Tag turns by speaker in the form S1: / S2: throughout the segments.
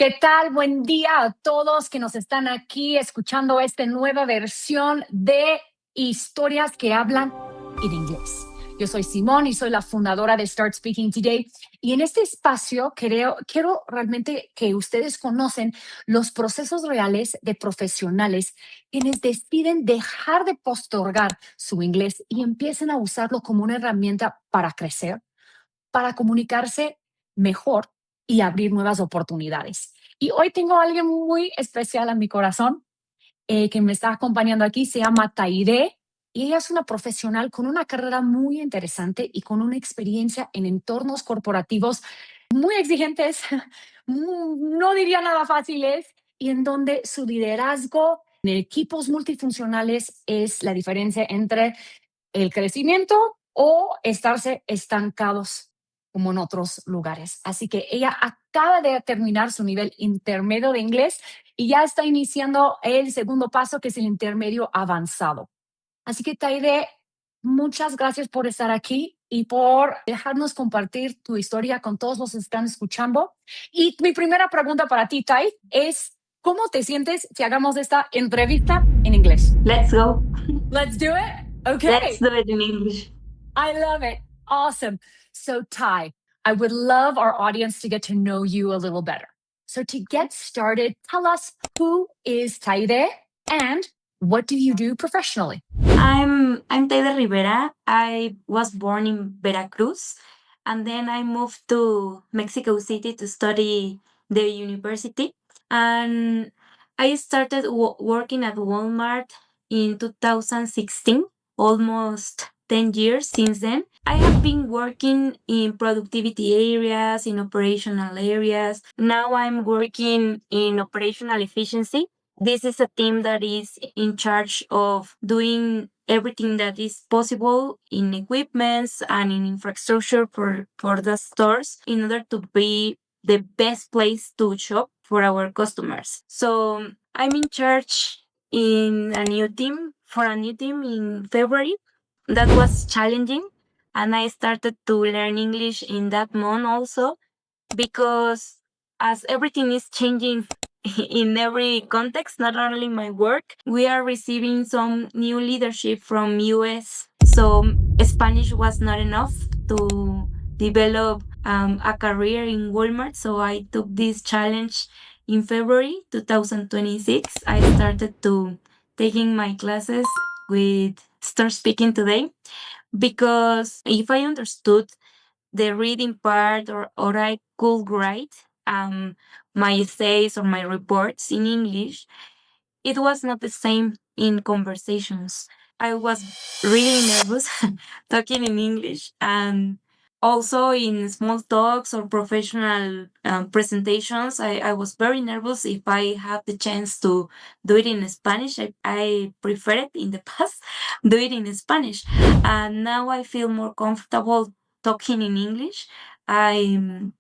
S1: ¿Qué tal? Buen día a todos que nos están aquí escuchando esta nueva versión de Historias que hablan en inglés. Yo soy Simón y soy la fundadora de Start Speaking Today. Y en este espacio quiero realmente que ustedes conocen los procesos reales de profesionales quienes deciden dejar de postergar su inglés y empiecen a usarlo como una herramienta para crecer, para comunicarse mejor y abrir nuevas oportunidades. Y hoy tengo a alguien muy especial en mi corazón que me está acompañando aquí. Se llama Tayde y ella es una profesional con una carrera muy interesante y con una experiencia en entornos corporativos muy exigentes, no diría nada fáciles, y en donde su liderazgo en equipos multifuncionales es la diferencia entre el crecimiento o estarse estancados como en otros lugares. Así que ella acaba de terminar su nivel intermedio de inglés y ya está iniciando el segundo paso, que es el intermedio avanzado. Así que, Taide, muchas gracias por estar aquí y por dejarnos compartir tu historia con todos los que están escuchando. Y mi primera pregunta para ti, Tai, es ¿cómo te sientes si hagamos esta entrevista en inglés?
S2: Let's go.
S1: Let's do it.
S2: Let's
S1: Okay.
S2: do it in English.
S1: I love it. Awesome. So, Ty, I would love our audience to get to know you a little better. So, to get started, tell us, who is Tayde and what do you do professionally?
S2: I'm Tayde Rivera. I was born in Veracruz, and then I moved to Mexico City to study the university. And I started working at Walmart in 2016, almost 10 years since then. I have been working in productivity areas, in operational areas. Now I'm working in operational efficiency. This is a team that is in charge of doing everything that is possible in equipments and in infrastructure for the stores in order to be the best place to shop for our customers. So I'm in charge in a new team for a new team in February. That was challenging, and I started to learn English in that month also, because as everything is changing in every context, not only my work, we are receiving some new leadership from US. So Spanish was not enough to develop a career in Walmart. So I took this challenge in February 2026. I started to taking my classes with Start Speaking Today, because if I understood the reading part, or I could write my essays or my reports in English, it was not the same in conversations. I was really nervous talking in English, and also in small talks or professional presentations, I was very nervous if I had the chance to do it in Spanish. I prefer it in the past, do it in Spanish. And now I feel more comfortable talking in English. I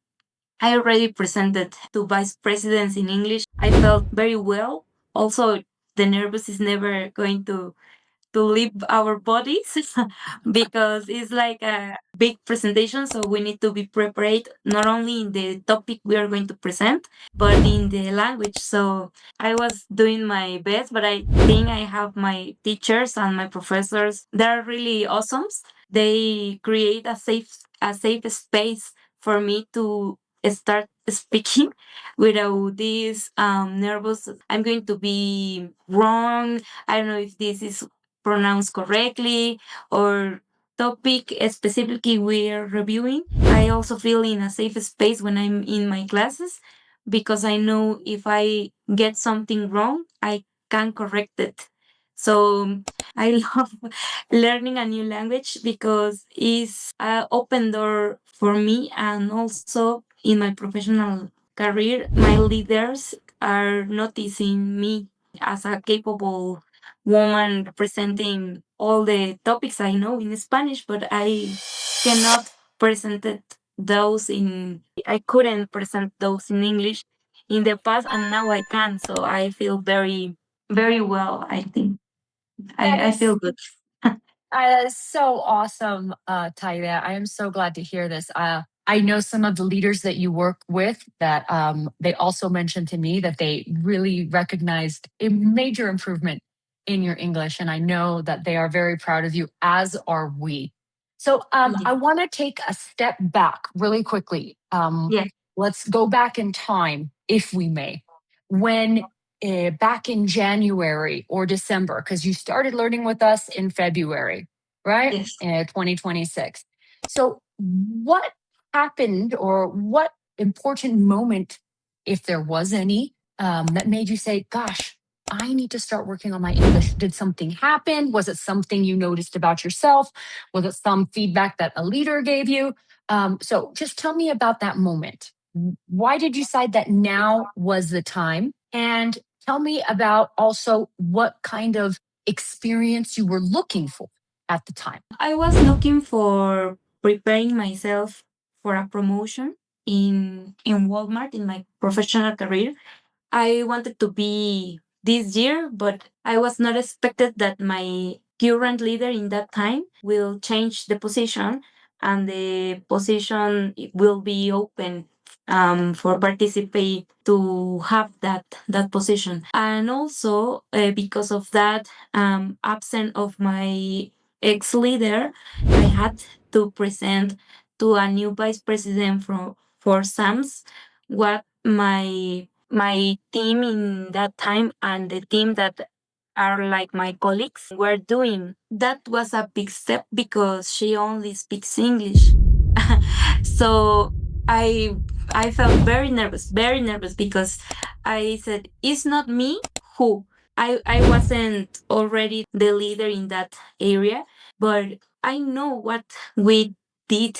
S2: I already presented to vice presidents in English. I felt very well. Also, the nervous is never going to leave our bodies because it's like a big presentation. So we need to be prepared not only in the topic we are going to present, but in the language. So I was doing my best, but I think I have my teachers and my professors. They're really awesome. They create a safe space for me to start speaking without this nervous. I'm going to be wrong. I don't know if this is pronounced correctly, or topic specifically we're reviewing. I also feel in a safe space when I'm in my classes, because I know if I get something wrong, I can correct it. So I love learning a new language because it's an open door for me, and also in my professional career, my leaders are noticing me as a capable woman representing all the topics I know in Spanish, but I cannot present those in I couldn't present those in English in the past, and now I can. So I feel very, very well, I think.
S1: That
S2: I feel
S1: is
S2: good.
S1: that is so awesome, Taida. I am so glad to hear this. I know some of the leaders that you work with that they also mentioned to me that they really recognized a major improvement in your English. And I know that they are very proud of you, as are we. So
S2: Yeah.
S1: I want to take a step back really quickly.
S2: Yeah.
S1: Let's go back in time, if we may. When back in January or December, because you started learning with us in February, right?
S2: Yes.
S1: 2026. So, what happened or what important moment, if there was any, that made you say, gosh, I need to start working on my English? Did something happen? Was it something you noticed about yourself? Was it some feedback that a leader gave you? So just tell me about that moment. Why did you decide that now was the time? And tell me about also what kind of experience you were looking for at the time.
S2: I was looking for preparing myself for a promotion in Walmart in my professional career. I wanted to be this year, but I was not expected that my current leader in that time will change the position and the position will be open for participate to have that position. And also because of that absent of my ex leader, I had to present to a new vice president for SAMS what my team in that time and the team that are like my colleagues were doing. That was a big step because she only speaks English. So I I felt very nervous because I said it's not me who I wasn't already the leader in that area, but I know what we did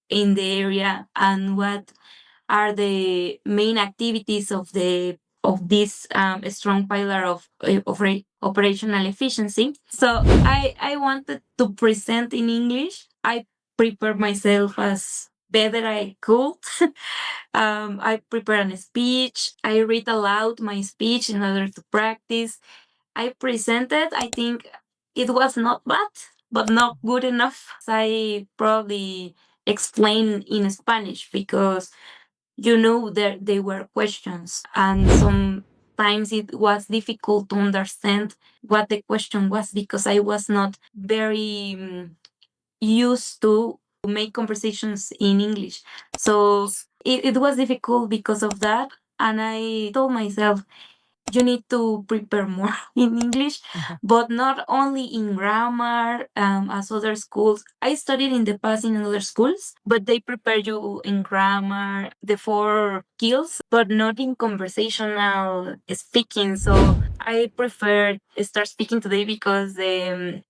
S2: in the area and what are the main activities of this strong pillar of operational efficiency. So I wanted to present in English. I prepared myself as better I could. I prepared a speech. I read aloud my speech in order to practice. I presented. I think it was not bad, but not good enough. I probably explained in Spanish because there they were questions and sometimes it was difficult to understand what the question was because I was not very used to make conversations in English, so it was difficult because of that. And I told myself you need to prepare more in English, but not only in grammar as other schools. I studied in the past in other schools, but they prepare you in grammar, the four skills, but not in conversational speaking. So I prefer start speaking today because the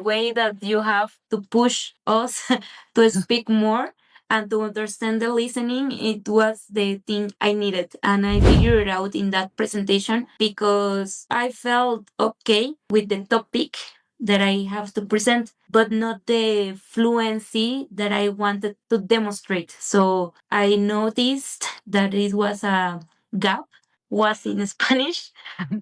S2: way that you have to push us to speak more and to understand the listening, it was the thing I needed. And I figured it out in that presentation because I felt okay with the topic that I have to present, but not the fluency that I wanted to demonstrate. So I noticed that it was a gap was in Spanish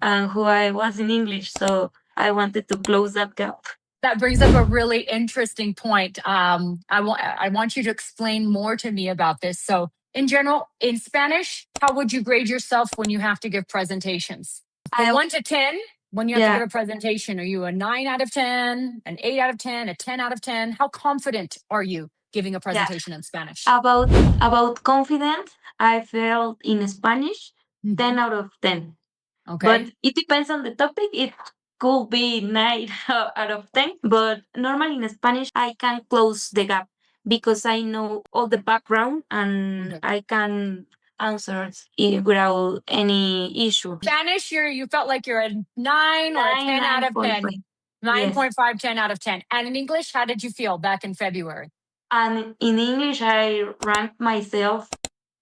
S2: and who I was in English. So I wanted to close that gap.
S1: That brings up a really interesting point. I want you to explain more to me about this. So, in general, in Spanish, how would you grade yourself when you have to give presentations? From
S2: I
S1: 1 to 10, when you have to
S2: Yeah.
S1: give a presentation, are you a 9 out of 10, an 8 out of 10, a 10 out of 10? How confident are you giving a
S2: Yeah.
S1: presentation in Spanish?
S2: About confident, I felt in Spanish 10 out of 10. But
S1: Okay.
S2: it depends on the topic. It could be 9 out of 10. But normally in Spanish, I can close the gap because I know all the background and
S1: Okay.
S2: I can answer it without any issue.
S1: Spanish, you felt like you're a 9 or a 10 out of 10.
S2: 9.5. Yes.
S1: 9.5, 10 out of 10. And in English, how did you feel back in February?
S2: And in English, I ranked myself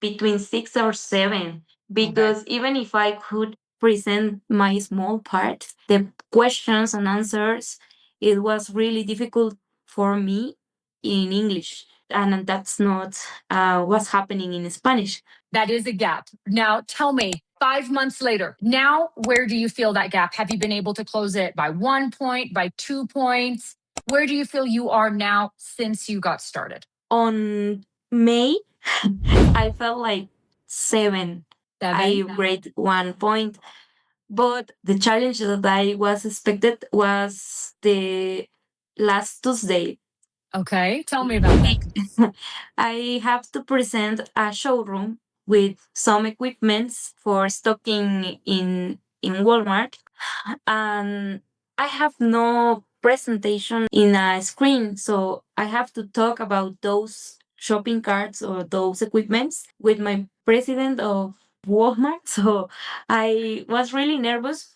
S2: between 6 or 7 because even if I could present my small part, the questions and answers, it was really difficult for me in English. And that's not what's happening in Spanish.
S1: That is a gap. Now, tell me, 5 months later, now where do you feel that gap? Have you been able to close it by 1 point, by 2 points? Where do you feel you are now since you got started?
S2: On May, I felt like 7. I
S1: Seven.
S2: grade 1 point, but the challenge that I was expected was the last Tuesday.
S1: Okay. Tell me about that.
S2: I have to present a showroom with some equipments for stocking in Walmart, and I have no presentation in a screen, so I have to talk about those shopping carts or those equipments with my president of Walmart. So I was really nervous.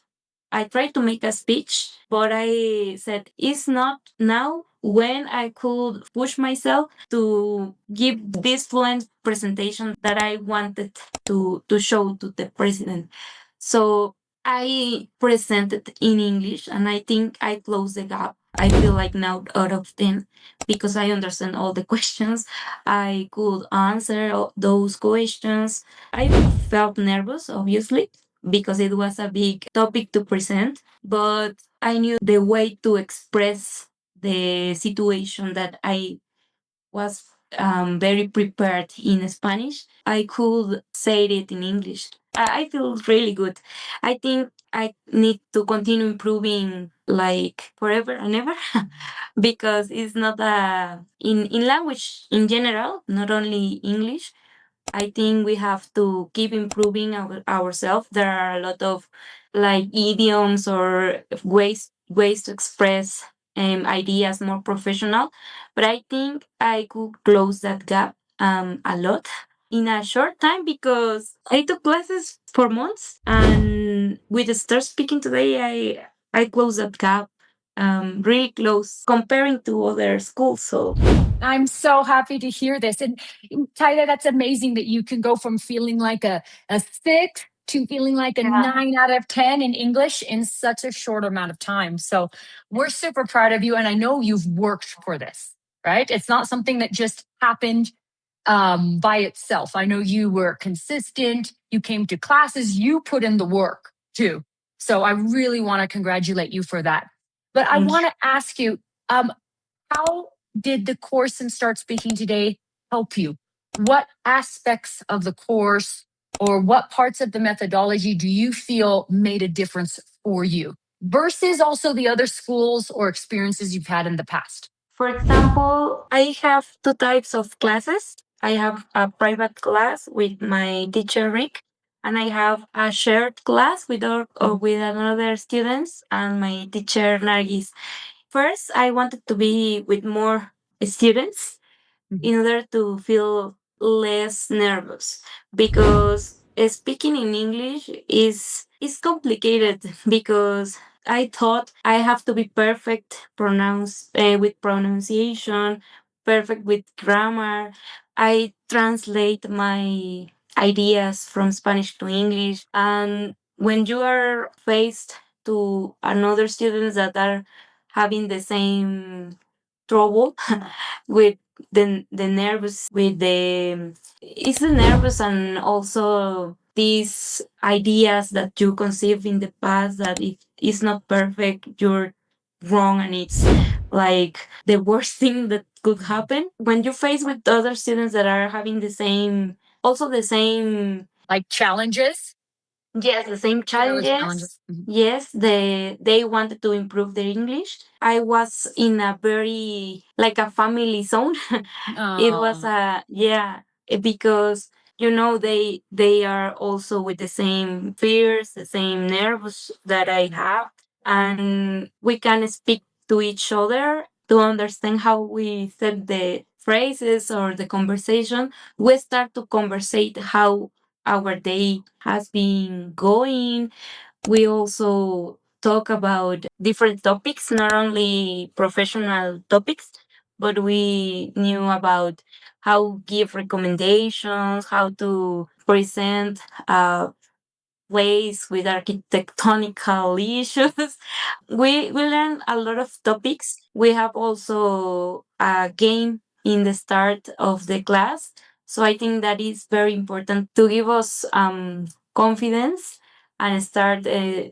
S2: I tried to make a speech, but I said it's not now when I could push myself to give this fluent presentation that I wanted to show to the president. So I presented in English, and I think I closed the gap. I feel like now out of 10 because I understand all the questions. I could answer those questions. I felt nervous, obviously, because it was a big topic to present, but I knew the way to express the situation that I was very prepared in Spanish. I could say it in English. I feel really good. I think I need to continue improving like forever and ever because it's not in language in general, not only English. I think we have to keep improving ourselves. There are a lot of like idioms or ways to express ideas more professional, but I think I could close that gap a lot in a short time because I took classes for months, and with the start speaking today, I closed that gap really close comparing to other schools. So
S1: I'm so happy to hear this. And Tyler, that's amazing that you can go from feeling like a six to feeling like a
S2: yeah,
S1: 9 out of 10 in English in such a short amount of time. So we're super proud of you. And I know you've worked for this, right? It's not something that just happened by itself. I know you were consistent, you came to classes, you put in the work too. So I really want to congratulate you for that. But I
S2: thank you.
S1: want to ask you, how did the course in Start Speaking Today help you? What aspects of the course or what parts of the methodology do you feel made a difference for you versus also the other schools or experiences you've had in the past?
S2: For example, I have two types of classes. I have a private class with my teacher Rick, and I have a shared class with another students and my teacher Nargis. First, I wanted to be with more students
S1: Mhm.
S2: in order to feel less nervous because speaking in English is complicated because I thought I have to be perfect with pronunciation, perfect with grammar. I translate my ideas from Spanish to English, and when you are faced to another students that are having the same trouble with the nervous with the it's the nervous and also these ideas that you conceive in the past that it is not perfect, you're wrong, and it's like the worst thing that could happen when you face with other students that are having the same.
S1: Like challenges?
S2: Yes, the same
S1: Similar
S2: challenges.
S1: challenges. Mhm.
S2: Yes, they wanted to improve their English. I was in a very like a family zone. It was
S1: Oh,
S2: a yeah, because they are also with the same fears, the same nerves that I have, and we can speak to each other to understand how we said the phrases or the conversation. We start to conversate how our day has been going. We also talk about different topics, not only professional topics, but we knew about how give recommendations, how to present ways with architectonical issues. We learn a lot of topics. We have also a game in the start of the class. So I think that is very important to give us confidence and start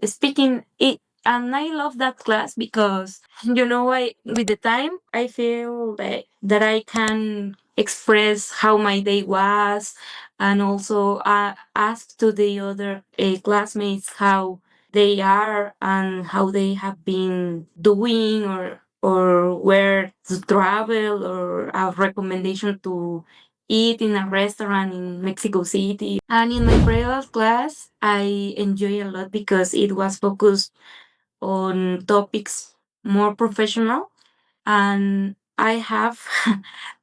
S2: speaking it. And I love that class because I with the time I feel that I can express how my day was, and also ask to the other classmates how they are and how they have been doing, or where to travel, or a recommendation to eat in a restaurant in Mexico City. And in my private class, I enjoy a lot because it was focused on topics more professional, and I have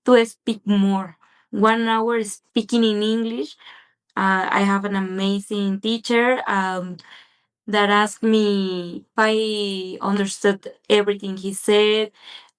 S2: to speak more. 1 hour speaking in English. I have an amazing teacher that asked me if I understood everything he said,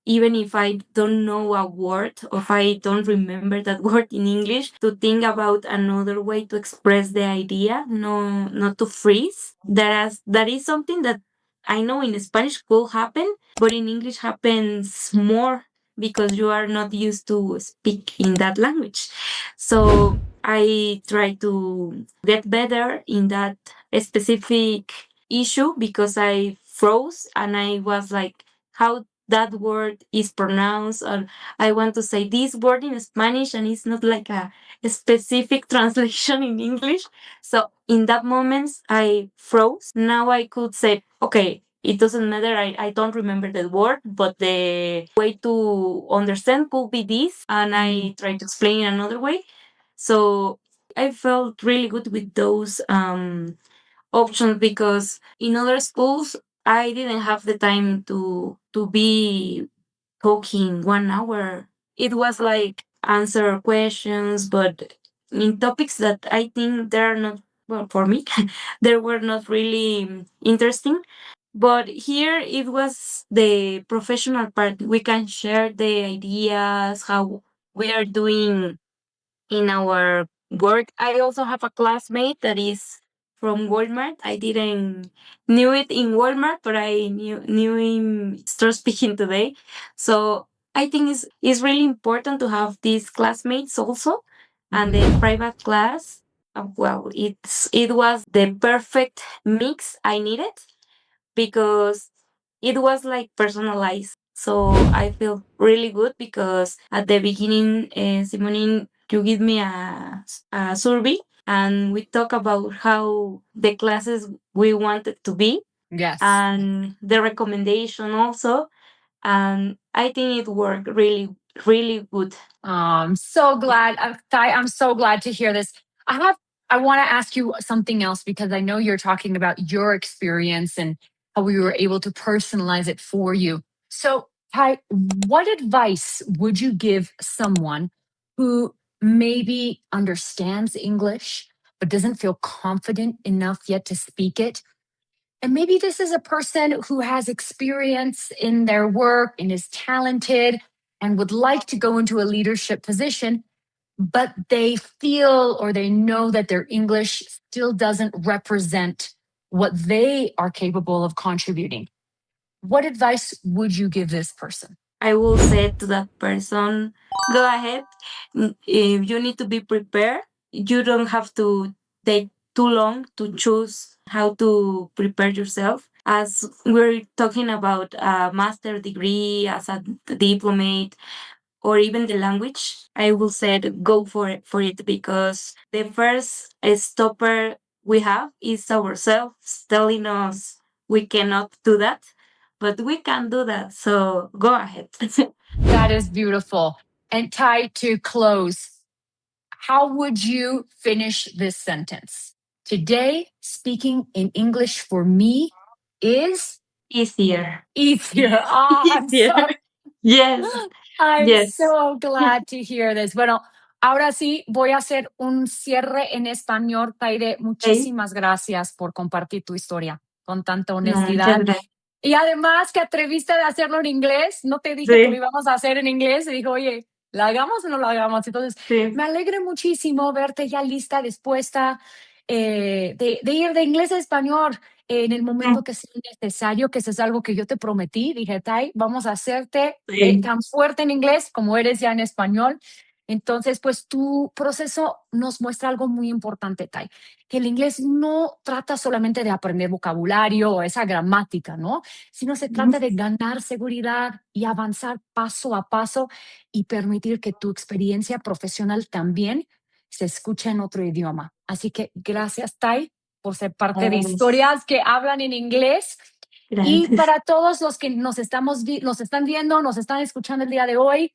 S2: even if I don't know a word, or if I don't remember that word in English, to think about another way to express the idea, no, not to freeze. That is something that I know in Spanish could happen, but in English happens more because you are not used to speak in that language. So I try to get better in that specific issue because I froze and I was like, how that word is pronounced, or I want to say this word in Spanish and it's not like a specific translation in English. So in that moment I froze. Now I could say, okay, it doesn't matter. I don't remember the word, but the way to understand could be this, and I try to explain in another way. So I felt really good with those options because in other schools I didn't have the time to be talking 1 hour. It was like answer questions, but in topics that I think they are not, well, for me, they were not really interesting. But here it was the professional part. We can share the ideas, how we are doing in our work. I also have a classmate that is from Walmart. I didn't knew it in Walmart, but I knew him start speaking today. So I think it's really important to have these classmates also, and the private class. Well, it was the perfect mix I needed because it was like personalized. So I feel really good because at the beginning, Simonin, you give me a survey and we talk about how the classes we wanted to be.
S1: Yes.
S2: And the recommendation also. And I think it worked really, really good.
S1: I'm so glad. Ty, I'm so glad to hear this. I want to ask you something else because I know you're talking about your experience and how we were able to personalize it for you. So, Ty, what advice would you give someone who maybe understands English but doesn't feel confident enough yet to speak it? And maybe this is a person who has experience in their work and is talented and would like to go into a leadership position, but they feel or they know that their English still doesn't represent what they are capable of contributing. What advice would you give this person?
S2: I will say to that person, go ahead. If you need to be prepared, you don't have to take too long to choose how to prepare yourself. As we're talking about a master degree, as a diplomate, or even the language, I will say go for it because the first stopper we have is ourselves telling us we cannot do that, but we can do that. So go ahead.
S1: That is beautiful. And Ty, to close, how would you finish this sentence? Today, speaking in English for me is
S2: Easier.
S1: easier. Ah,
S2: Easier. Yes.
S1: I'm
S2: Yes.
S1: so glad to hear this. Bueno, ahora sí voy a hacer un cierre en español. Taide, muchísimas gracias por compartir tu historia con tanta
S2: No, muchas
S1: honestidad.
S2: gracias.
S1: Y además que atreviste de hacerlo en inglés. No te dije que lo
S2: Sí,
S1: íbamos a hacer en inglés. Y dijo, oye, ¿la hagamos o no la hagamos? Entonces,
S2: sí.
S1: me alegra muchísimo verte ya lista, dispuesta de ir de inglés a español en el momento que sea necesario, que eso es algo que yo te prometí. Dije, Tai, vamos a hacerte
S2: Sí.
S1: tan fuerte en inglés como eres ya en español. Entonces, pues tu proceso nos muestra algo muy importante, Tai, que el inglés no trata solamente de aprender vocabulario o esa gramática, ¿no? Sino se trata de ganar seguridad y avanzar paso a paso y permitir que tu experiencia profesional también se escuche en otro idioma. Así que gracias, Tai, por ser parte de
S2: Gracias.
S1: historias que hablan en inglés. Y
S2: Gracias.
S1: para todos los que nos están viendo, nos están escuchando el día de hoy,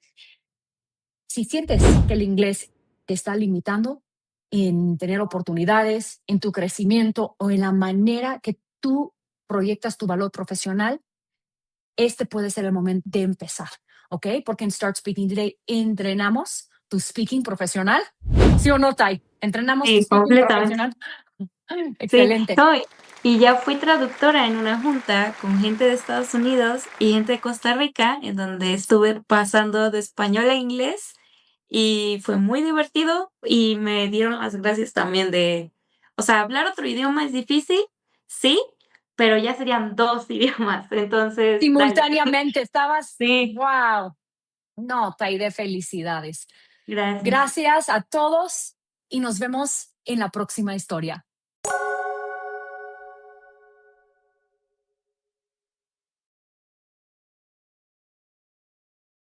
S1: si sientes que el inglés te está limitando en tener oportunidades, en tu crecimiento o en la manera que tú proyectas tu valor profesional, este puede ser el momento de empezar, ¿ok? Porque en Start Speaking Today entrenamos tu speaking profesional. ¿Sí o no, Tai? Entrenamos tu
S2: Sí,
S1: speaking
S2: completamente.
S1: profesional.
S2: Sí,
S1: Excelente.
S2: no, y ya fui traductora en una junta con gente de Estados Unidos y gente de Costa Rica, en donde estuve pasando de español a inglés y fue muy divertido y me dieron las gracias también de, o sea, hablar otro idioma es difícil, sí, pero ya serían dos idiomas, entonces, dale.
S1: Simultáneamente estabas,
S2: Sí,
S1: wow. No, Taide, felicidades.
S2: gracias.
S1: Gracias a todos y nos vemos en la próxima historia.